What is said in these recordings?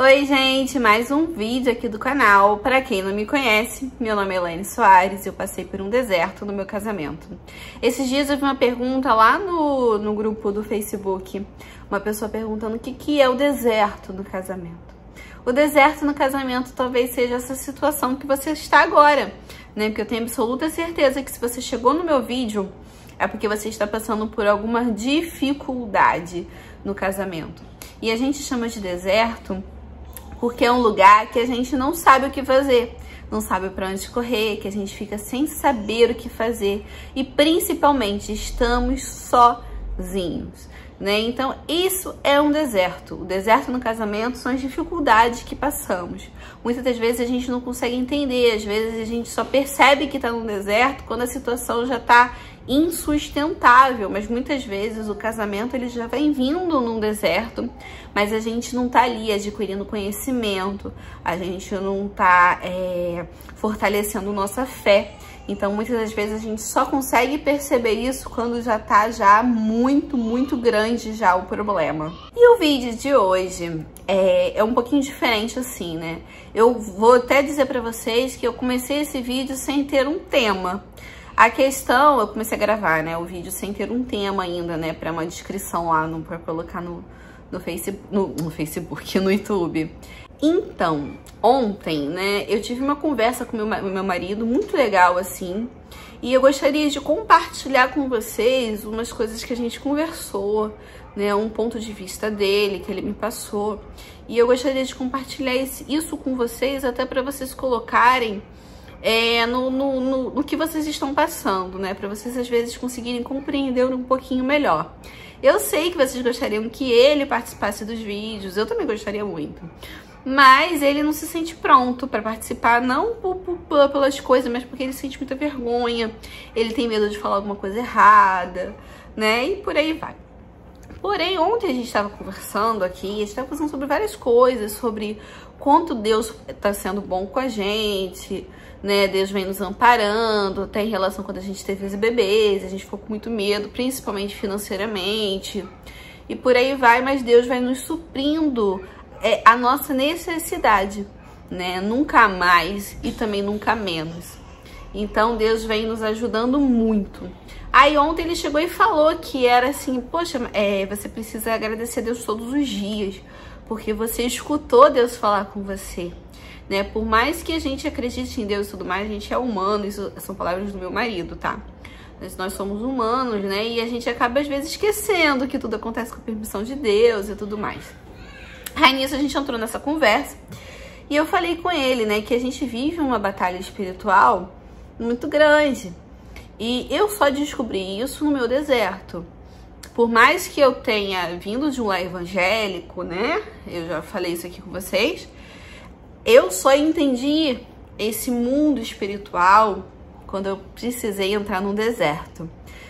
Oi gente, mais um vídeo aqui do canal. Para quem não me conhece, meu nome é Elaine Soares e eu passei por um deserto no meu casamento. Esses dias eu vi uma pergunta lá no grupo do Facebook, uma pessoa perguntando o que é o deserto no casamento. O deserto no casamento talvez seja essa situação que você está agora, né? Porque eu tenho absoluta certeza que se você chegou no meu vídeo, é porque você está passando por alguma dificuldade no casamento. E a gente chama de deserto porque é um lugar que a gente não sabe o que fazer, não sabe para onde correr, que a gente fica sem saber o que fazer e principalmente estamos sozinhos, né? Então isso é um deserto. O deserto no casamento são as dificuldades que passamos. Muitas das vezes a gente não consegue entender, às vezes a gente só percebe que está num deserto quando a situação já está insustentável, mas muitas vezes o casamento ele já vem vindo num deserto, mas a gente não tá ali adquirindo conhecimento, a gente não tá fortalecendo nossa fé. Então muitas das vezes a gente só consegue perceber isso quando já tá muito grande já o problema. E o vídeo de hoje é um pouquinho diferente assim, né? Eu vou até dizer pra vocês que eu comecei esse vídeo sem ter um tema. A questão, eu comecei a gravar, né, o vídeo sem ter um tema ainda, né, para uma descrição lá, para colocar no Facebook, no YouTube. Então, ontem, né, eu tive uma conversa com meu marido, muito legal, assim, e eu gostaria de compartilhar com vocês umas coisas que a gente conversou, né, um ponto de vista dele, que ele me passou, e eu gostaria de compartilhar isso com vocês, até para vocês colocarem no que vocês estão passando, né? Pra vocês às vezes conseguirem compreender um pouquinho melhor. Eu sei que vocês gostariam que ele participasse dos vídeos, eu também gostaria muito. Mas ele não se sente pronto pra participar, não pelas coisas, mas porque ele sente muita vergonha. Ele tem medo de falar alguma coisa errada, né? E por aí vai. Porém, ontem a gente estava conversando aqui, a gente estava conversando sobre várias coisas, sobre quanto Deus está sendo bom com a gente, né? Deus vem nos amparando, até em relação quando a gente teve os bebês, a gente ficou com muito medo, principalmente financeiramente, e por aí vai, mas Deus vai nos suprindo a nossa necessidade, né? Nunca mais e também nunca menos. Então Deus vem nos ajudando muito. Aí ontem ele chegou e falou que era assim, poxa, você precisa agradecer a Deus todos os dias, porque você escutou Deus falar com você, né? Por mais que a gente acredite em Deus e tudo mais, a gente é humano, isso são palavras do meu marido, tá? Nós somos humanos, né? E a gente acaba às vezes esquecendo que tudo acontece com a permissão de Deus e tudo mais. Aí nisso a gente entrou nessa conversa e eu falei com ele, né, que a gente vive uma batalha espiritual muito grande. E eu só descobri isso no meu deserto. Por mais que eu tenha vindo de um lar evangélico, né? Eu já falei isso aqui com vocês. Eu só entendi esse mundo espiritual quando eu precisei entrar num deserto.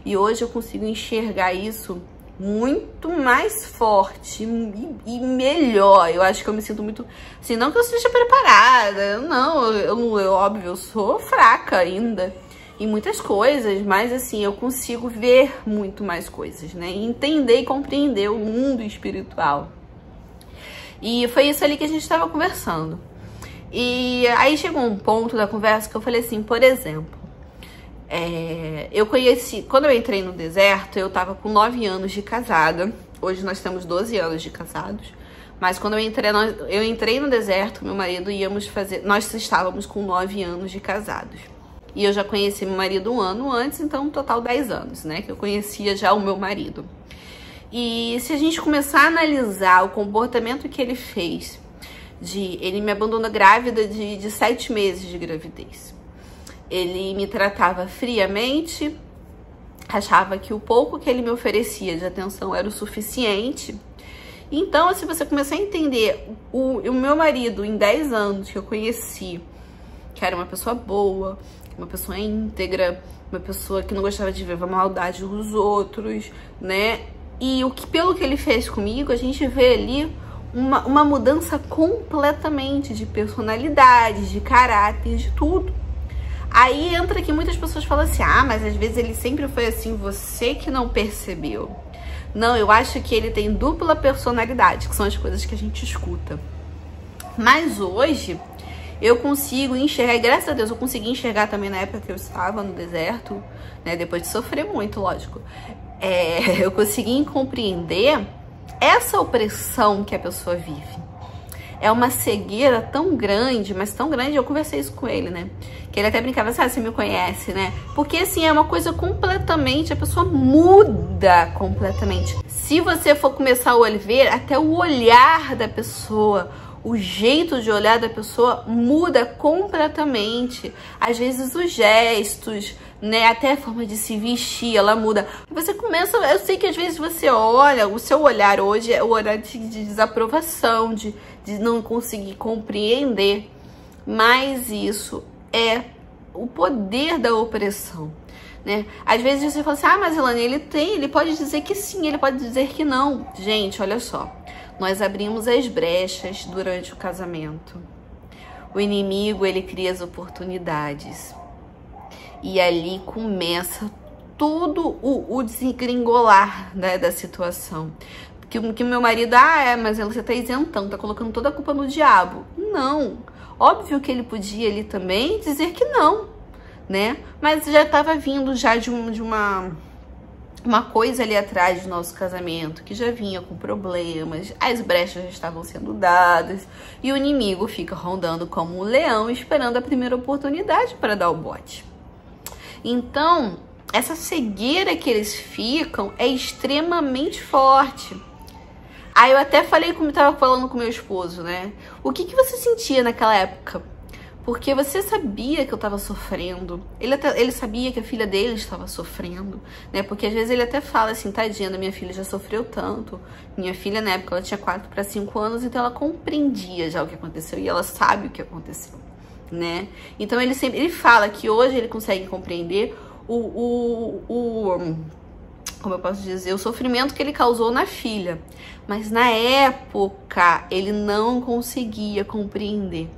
E hoje eu consigo enxergar isso muito mais forte e melhor. Eu acho que eu me sinto muito... Assim, não que eu esteja preparada. Não, óbvio, eu sou fraca ainda em muitas coisas, mas assim, eu consigo ver muito mais coisas, né? E entender e compreender o mundo espiritual. E foi isso ali que a gente estava conversando. E aí chegou um ponto da conversa que eu falei assim, por exemplo, eu conheci, quando eu entrei no deserto, eu tava com 9 anos de casada. Hoje nós temos 12 anos de casados. Mas quando eu entrei no deserto, meu marido nós estávamos com 9 anos de casados. E eu já conheci meu marido um ano antes, então um total 10 anos, né? Que eu conhecia já o meu marido. E se a gente começar a analisar o comportamento que ele fez, ele me abandonou grávida de 7 meses de gravidez. Ele me tratava friamente, achava que o pouco que ele me oferecia de atenção era o suficiente. Então, se você começar a entender o meu marido em 10 anos que eu conheci, que era uma pessoa boa, uma pessoa íntegra, uma pessoa que não gostava de ver a maldade dos outros, né? E pelo que ele fez comigo, a gente vê ali uma mudança completamente de personalidade, de caráter, de tudo. Aí entra que muitas pessoas falam assim, mas às vezes ele sempre foi assim, você que não percebeu. Não, eu acho que ele tem dupla personalidade, que são as coisas que a gente escuta. Mas hoje eu consigo enxergar, e graças a Deus eu consegui enxergar também na época que eu estava no deserto, né, depois de sofrer muito, lógico. Eu consegui compreender essa opressão que a pessoa vive. É uma cegueira tão grande, mas tão grande, eu conversei isso com ele, né? Que ele até brincava assim, você me conhece, né? Porque assim, é uma coisa completamente, a pessoa muda completamente. Se você for começar a ver, até o olhar da pessoa, o jeito de olhar da pessoa muda completamente. Às vezes os gestos, né, até a forma de se vestir, ela muda. Você começa, eu sei que às vezes você olha, o seu olhar hoje é o olhar de desaprovação, de não conseguir compreender, mas isso é o poder da opressão, né? Às vezes você fala assim, ah, mas Elaine, ele pode dizer que sim, ele pode dizer que não. Gente, olha só, nós abrimos as brechas durante o casamento. O inimigo, ele cria as oportunidades. E ali começa tudo o desengringolar, né, da situação. Que o meu marido, mas você tá isentão, tá colocando toda a culpa no diabo. Não. Óbvio que ele podia ali também dizer que não, né? Mas já estava vindo já de uma coisa ali atrás do nosso casamento, que já vinha com problemas, as brechas já estavam sendo dadas, e o inimigo fica rondando como um leão, esperando a primeira oportunidade para dar o bote. Então, essa cegueira que eles ficam é extremamente forte. Aí eu até falei, como eu tava falando com meu esposo, né? O que você sentia naquela época? Porque você sabia que eu tava sofrendo. Ele sabia que a filha dele estava sofrendo, né? Porque às vezes ele até fala assim, tadinha, minha filha já sofreu tanto. Minha filha, na época, ela tinha 4 para 5 anos, então ela compreendia já o que aconteceu. E ela sabe o que aconteceu, né? Então ele fala que hoje ele consegue compreender como eu posso dizer, o sofrimento que ele causou na filha. Mas na época, ele não conseguia compreender.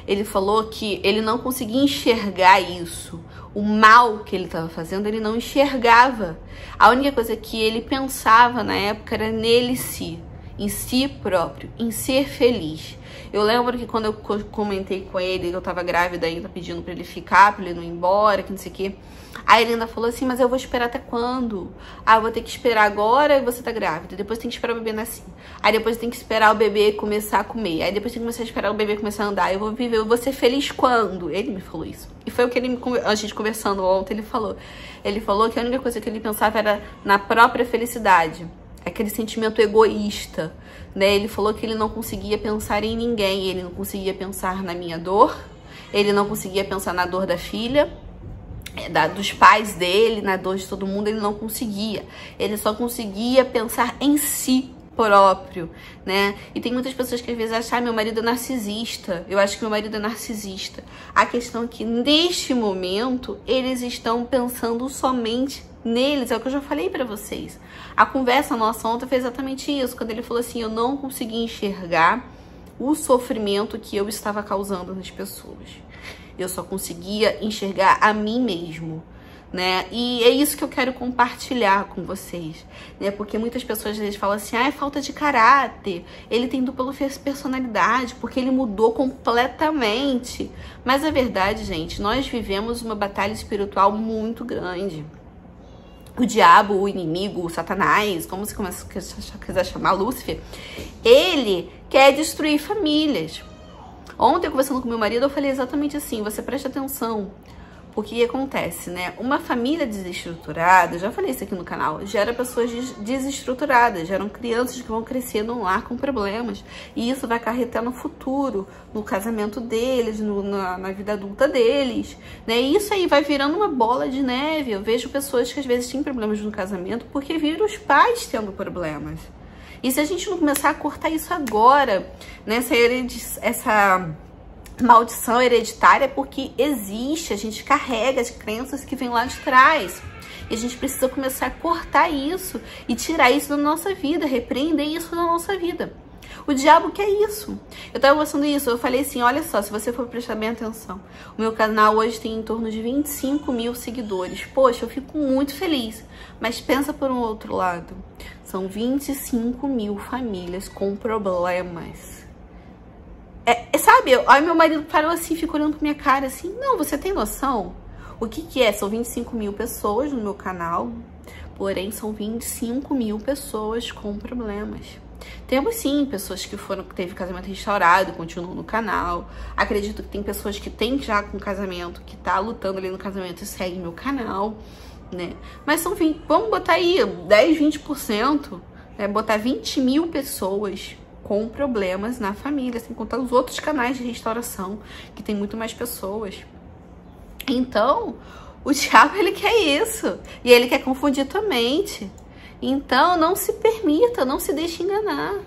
Ele falou que ele não conseguia enxergar isso. O mal que ele estava fazendo, ele não enxergava. A única coisa que ele pensava na época era nele em si próprio, em ser feliz. Eu lembro que quando eu comentei com ele, eu tava grávida ainda, pedindo pra ele ficar, pra ele não ir embora, que não sei o quê. Aí ele ainda falou assim, mas eu vou esperar até quando? Ah, eu vou ter que esperar agora e você tá grávida. Depois tem que esperar o bebê nascer. Aí depois tem que esperar o bebê começar a comer. Aí depois tem que começar a esperar o bebê começar a andar. Eu vou ser feliz quando? Ele me falou isso. E foi o que a gente conversando ontem, ele falou. Ele falou que a única coisa que ele pensava era na própria felicidade. Aquele sentimento egoísta, né? Ele falou que ele não conseguia pensar em ninguém. Ele não conseguia pensar na minha dor. Ele não conseguia pensar na dor da filha, dos pais dele, na dor de todo mundo. Ele não conseguia. Ele só conseguia pensar em si próprio, né? E tem muitas pessoas que às vezes acham, meu marido é narcisista. Eu acho que meu marido é narcisista. A questão é que neste momento eles estão pensando somente neles. É o que eu já falei pra vocês. A conversa nossa ontem foi exatamente isso, quando ele falou assim, eu não consegui enxergar o sofrimento que eu estava causando nas pessoas. Eu só conseguia enxergar a mim mesmo, né? E é isso que eu quero compartilhar com vocês, né? Porque muitas pessoas às vezes falam assim, é falta de caráter, ele tem dupla personalidade, porque ele mudou completamente. Mas a verdade, gente, nós vivemos uma batalha espiritual muito grande. O diabo, o inimigo, o Satanás, como você quiser chamar, Lúcifer, ele quer destruir famílias. Ontem, conversando com meu marido, eu falei exatamente assim, você presta atenção, porque o que acontece, né? Uma família desestruturada, já falei isso aqui no canal, gera pessoas desestruturadas, geram crianças que vão crescer num lar com problemas, e isso vai acarretar no futuro, no casamento deles, na vida adulta deles, né? E isso aí vai virando uma bola de neve. Eu vejo pessoas que às vezes têm problemas no casamento porque viram os pais tendo problemas. E se a gente não começar a cortar isso agora, né, essa maldição hereditária, porque existe, a gente carrega as crenças que vêm lá de trás. E a gente precisa começar a cortar isso e tirar isso da nossa vida, repreender isso da nossa vida. O diabo quer isso. Eu tava mostrando isso, eu falei assim, olha só, se você for prestar bem atenção, o meu canal hoje tem em torno de 25 mil seguidores. Poxa, eu fico muito feliz. Mas pensa por um outro lado, são 25 mil famílias com problemas. sabe, aí meu marido parou assim, ficou olhando pra minha cara assim, não, você tem noção? O que que é? São 25 mil pessoas no meu canal, porém são 25 mil pessoas com problemas. Temos sim pessoas que teve casamento restaurado, continuam no canal. Acredito que tem pessoas que têm já com casamento, que tá lutando ali no casamento e segue meu canal, né? Mas são 20, vamos botar aí 10, 20%, né? Botar 20 mil pessoas com problemas na família, sem contar os outros canais de restauração, que tem muito mais pessoas. Então, o diabo, ele quer isso. E ele quer confundir tua mente. Então, não se permita, não se deixe enganar.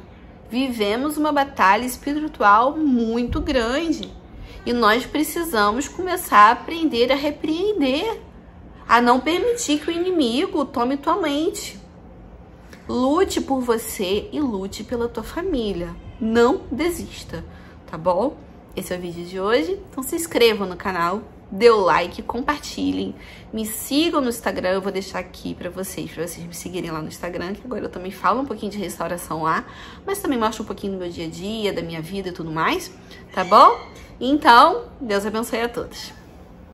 Vivemos uma batalha espiritual muito grande. E nós precisamos começar a aprender a repreender. A não permitir que o inimigo tome tua mente. Lute por você e lute pela tua família. Não desista, tá bom? Esse é o vídeo de hoje. Então se inscrevam no canal, dê o like, compartilhem, me sigam no Instagram, eu vou deixar aqui pra vocês me seguirem lá no Instagram, que agora eu também falo um pouquinho de restauração lá, mas também mostro um pouquinho do meu dia a dia, da minha vida e tudo mais, tá bom? Então, Deus abençoe a todos.